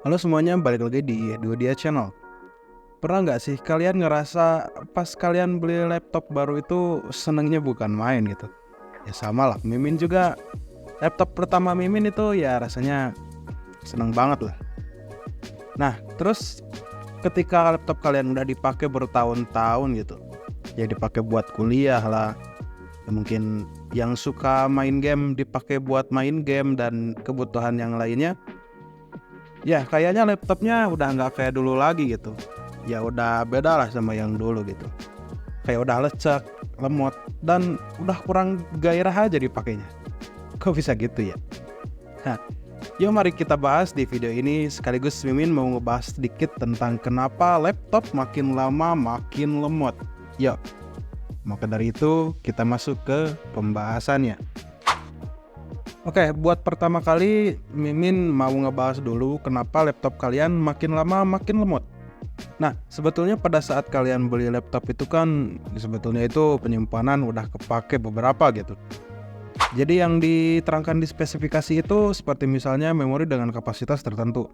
Halo semuanya, balik lagi di Dia Channel. Pernah nggak sih kalian ngerasa pas kalian beli laptop baru itu senengnya bukan main gitu? Ya sama lah, Mimin juga laptop pertama Mimin itu ya rasanya seneng banget lah. Nah, terus ketika laptop kalian udah dipakai bertahun-tahun gitu, ya dipakai buat kuliah lah, ya mungkin yang suka main game dipakai buat main game dan kebutuhan yang lainnya. Ya kayaknya laptopnya udah nggak kayak dulu lagi gitu. Ya udah beda lah sama yang dulu gitu. Kayak udah lecek, lemot, dan udah kurang gairah aja dipakainya. Kok bisa gitu ya? Nah, yuk mari kita bahas di video ini. Sekaligus Mimin mau ngebahas sedikit tentang kenapa laptop makin lama makin lemot. Yuk, maka dari itu kita masuk ke pembahasannya. Oke, buat pertama kali Mimin mau ngebahas dulu kenapa laptop kalian makin lama makin lemot. Nah, sebetulnya pada saat kalian beli laptop itu kan sebetulnya itu penyimpanan udah kepake beberapa gitu. Jadi yang diterangkan di spesifikasi itu seperti misalnya memori dengan kapasitas tertentu.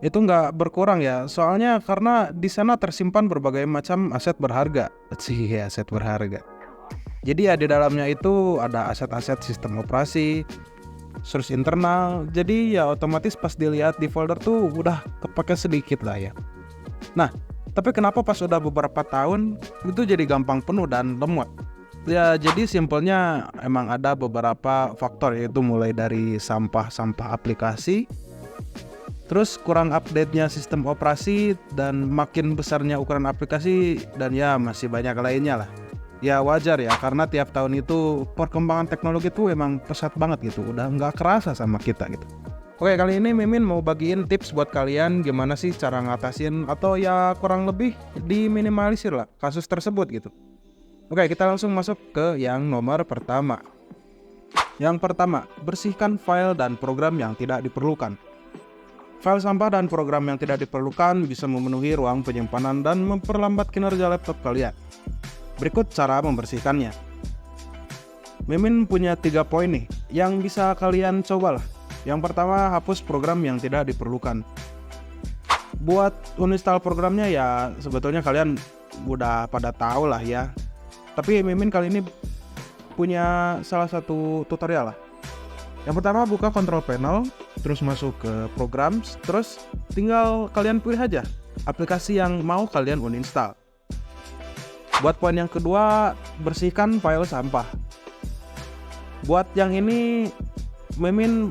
Itu nggak berkurang ya, soalnya karena di sana tersimpan berbagai macam aset berharga. Aset berharga. Jadi ya di dalamnya itu ada aset-aset sistem operasi, source internal. Jadi ya otomatis pas dilihat di folder tuh udah kepake sedikit lah ya. Nah, tapi kenapa pas udah beberapa tahun itu jadi gampang penuh dan lemot? Ya jadi simpelnya emang ada beberapa faktor, yaitu mulai dari sampah-sampah aplikasi, terus kurang update-nya sistem operasi, dan makin besarnya ukuran aplikasi, dan ya masih banyak lainnya lah. Ya wajar ya, karena tiap tahun itu perkembangan teknologi tuh emang pesat banget gitu, udah nggak kerasa sama kita gitu. Oke, kali ini Mimin mau bagiin tips buat kalian gimana sih cara ngatasin atau ya kurang lebih diminimalisir lah kasus tersebut gitu. Oke, kita langsung masuk ke yang nomor pertama. Yang pertama, bersihkan file dan program yang tidak diperlukan. File sampah dan program yang tidak diperlukan bisa memenuhi ruang penyimpanan dan memperlambat kinerja laptop kalian. Berikut cara membersihkannya. Mimin punya 3 poin nih yang bisa kalian coba lah. Yang pertama, hapus program yang tidak diperlukan. Buat uninstall programnya ya sebetulnya kalian udah pada tahu lah ya. Tapi Mimin kali ini punya salah satu tutorial lah. Yang pertama, buka control panel, terus masuk ke programs, terus tinggal kalian pilih aja aplikasi yang mau kalian uninstall. Buat poin yang kedua, bersihkan file sampah. Buat yang ini, Mimin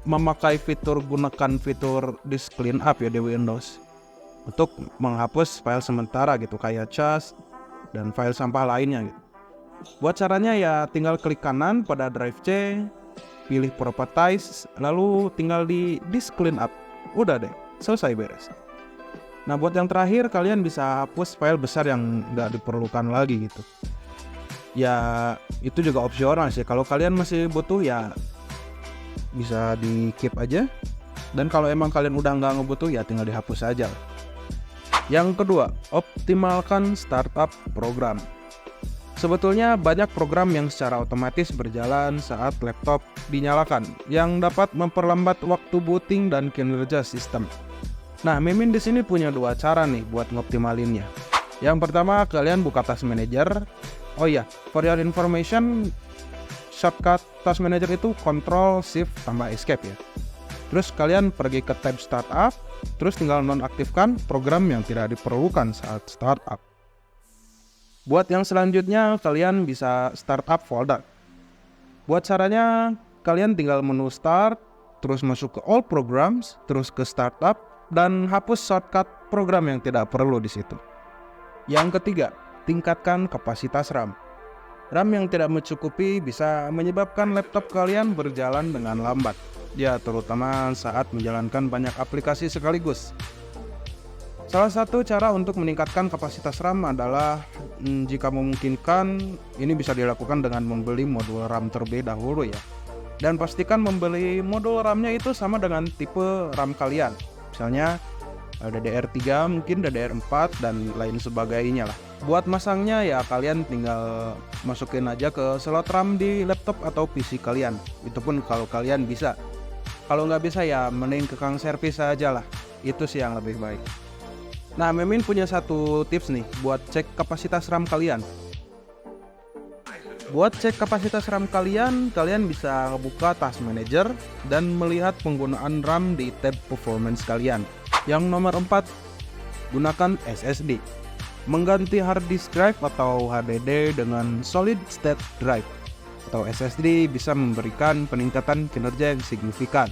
memakai gunakan fitur disk clean up ya di Windows untuk menghapus file sementara gitu, kayak cas dan file sampah lainnya gitu. Buat caranya ya tinggal klik kanan pada drive C, pilih properties, lalu tinggal di disk clean up. Udah deh, selesai beres. Nah, buat yang terakhir, kalian bisa hapus file besar yang nggak diperlukan lagi gitu. Ya, itu juga opsional sih. Kalau kalian masih butuh ya bisa di keep aja. Dan kalau emang kalian udah nggak ngebutuh ya tinggal dihapus aja. Yang kedua, optimalkan startup program. Sebetulnya banyak program yang secara otomatis berjalan saat laptop dinyalakan, yang dapat memperlambat waktu booting dan kinerja sistem. Nah, Mimin di sini punya 2 cara nih buat ngoptimalinnya. Yang pertama, kalian buka Task Manager. Oh iya, for your information, shortcut Task Manager itu Ctrl Shift tambah Escape ya. Terus kalian pergi ke tab Startup, terus tinggal nonaktifkan program yang tidak diperlukan saat startup. Buat yang selanjutnya, kalian bisa startup folder. Buat caranya, kalian tinggal menu Start, terus masuk ke All Programs, terus ke Startup, dan hapus shortcut program yang tidak perlu di situ. Yang ketiga, tingkatkan kapasitas RAM. RAM yang tidak mencukupi bisa menyebabkan laptop kalian berjalan dengan lambat. Ya, terutama saat menjalankan banyak aplikasi sekaligus. Salah satu cara untuk meningkatkan kapasitas RAM adalah jika memungkinkan, ini bisa dilakukan dengan membeli modul RAM terlebih dahulu ya. Dan pastikan membeli modul RAM-nya itu sama dengan tipe RAM kalian. Misalnya DDR3, mungkin DDR4 dan lain sebagainya lah. Buat masangnya ya kalian tinggal masukin aja ke slot RAM di laptop atau PC kalian. Itu pun kalau kalian bisa. Kalau nggak bisa ya mending ke Kang servis aja lah. Itu sih yang lebih baik. Nah, Mimin punya satu tips nih buat cek kapasitas RAM kalian. Buat cek kapasitas RAM kalian bisa buka Task Manager dan melihat penggunaan RAM di tab performance kalian. Yang nomor 4, gunakan SSD. Mengganti hard disk drive atau HDD dengan solid state drive atau SSD bisa memberikan peningkatan kinerja yang signifikan.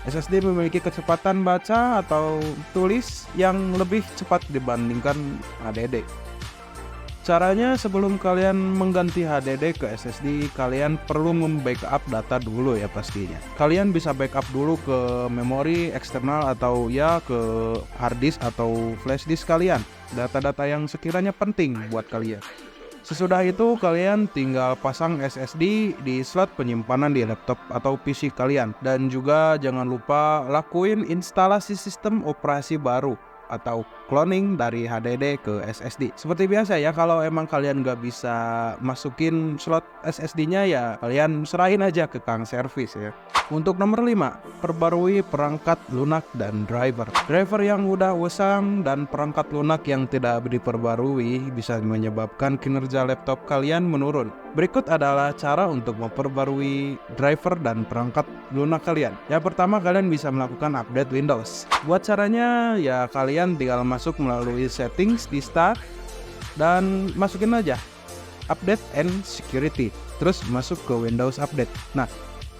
SSD memiliki kecepatan baca atau tulis yang lebih cepat dibandingkan HDD. Caranya, sebelum kalian mengganti HDD ke SSD, kalian perlu membackup data dulu ya pastinya. Kalian bisa backup dulu ke memori eksternal atau ya ke hard disk atau flash disk kalian. Data-data yang sekiranya penting buat kalian. Sesudah itu kalian tinggal pasang SSD di slot penyimpanan di laptop atau PC kalian. Dan juga jangan lupa lakuin instalasi sistem operasi baru atau cloning dari HDD ke SSD. Seperti biasa ya, kalau emang kalian nggak bisa masukin slot SSD-nya ya kalian serahin aja ke Kang servis ya. Untuk nomor 5, perbarui perangkat lunak dan driver. Driver yang udah usang dan perangkat lunak yang tidak diperbarui bisa menyebabkan kinerja laptop kalian menurun. Berikut adalah cara untuk memperbarui driver dan perangkat lunak kalian. Yang pertama, kalian bisa melakukan update Windows. Buat caranya ya kalian tinggal masuk melalui settings di start dan masukin aja update and security. Terus masuk ke Windows Update. Nah,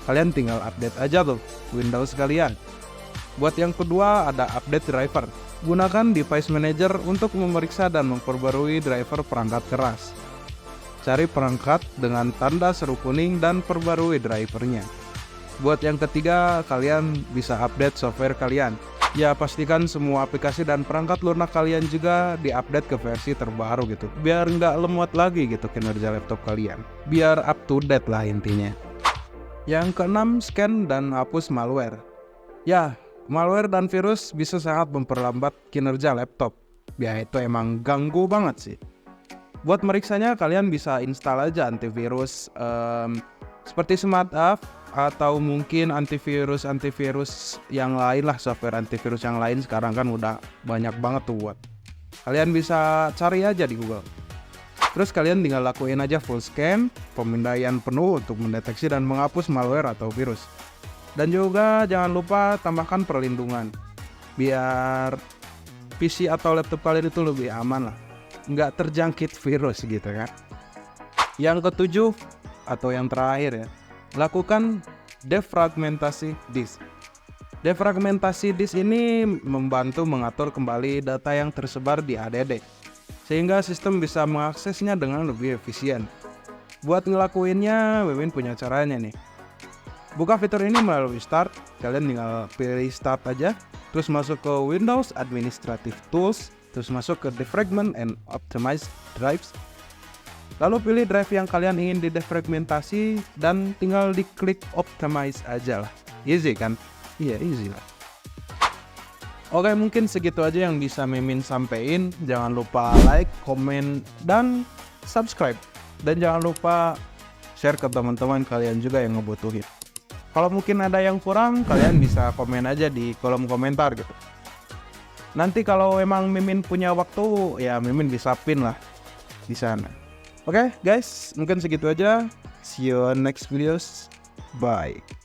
kalian tinggal update aja tuh Windows kalian. Buat yang kedua ada update driver. Gunakan device manager untuk memeriksa dan memperbarui driver perangkat keras. Cari perangkat dengan tanda seru kuning dan perbarui drivernya. Buat yang ketiga, kalian bisa update software kalian. Ya, pastikan semua aplikasi dan perangkat lunak kalian juga diupdate ke versi terbaru gitu. Biar nggak lemot lagi gitu kinerja laptop kalian. Biar up to date lah intinya. Yang keenam, scan dan hapus malware. Ya, malware dan virus bisa sangat memperlambat kinerja laptop. Ya, itu emang ganggu banget sih. Buat meriksanya, kalian bisa install aja antivirus seperti SmartUp atau mungkin antivirus yang lain lah, software antivirus yang lain sekarang kan udah banyak banget tuh buat. Kalian bisa cari aja di Google. Terus kalian tinggal lakuin aja full scan, pemindaian penuh untuk mendeteksi dan menghapus malware atau virus. Dan juga jangan lupa tambahkan perlindungan, biar PC atau laptop kalian itu lebih aman lah, nggak terjangkit virus gitu kan. Yang ketujuh atau yang terakhir ya, lakukan defragmentasi disk. Defragmentasi disk ini membantu mengatur kembali data yang tersebar di HDD, sehingga sistem bisa mengaksesnya dengan lebih efisien. Buat ngelakuinnya, Mimin punya caranya nih. Buka fitur ini melalui Start, kalian tinggal pilih Start aja, terus masuk ke Windows Administrative Tools, terus masuk ke Defragment and Optimize Drives. Lalu pilih drive yang kalian ingin didefragmentasi dan tinggal diklik Optimize aja lah. Easy kan? Iya, easy lah. Oke, mungkin segitu aja yang bisa Mimin sampein. Jangan lupa like, komen, dan subscribe. Dan jangan lupa share ke teman-teman kalian juga yang ngebutuhin. Kalau mungkin ada yang kurang, kalian bisa komen aja di kolom komentar gitu. Nanti kalau emang Mimin punya waktu, ya Mimin bisa pin lah di sana. Oke guys, mungkin segitu aja. See you on next videos. Bye.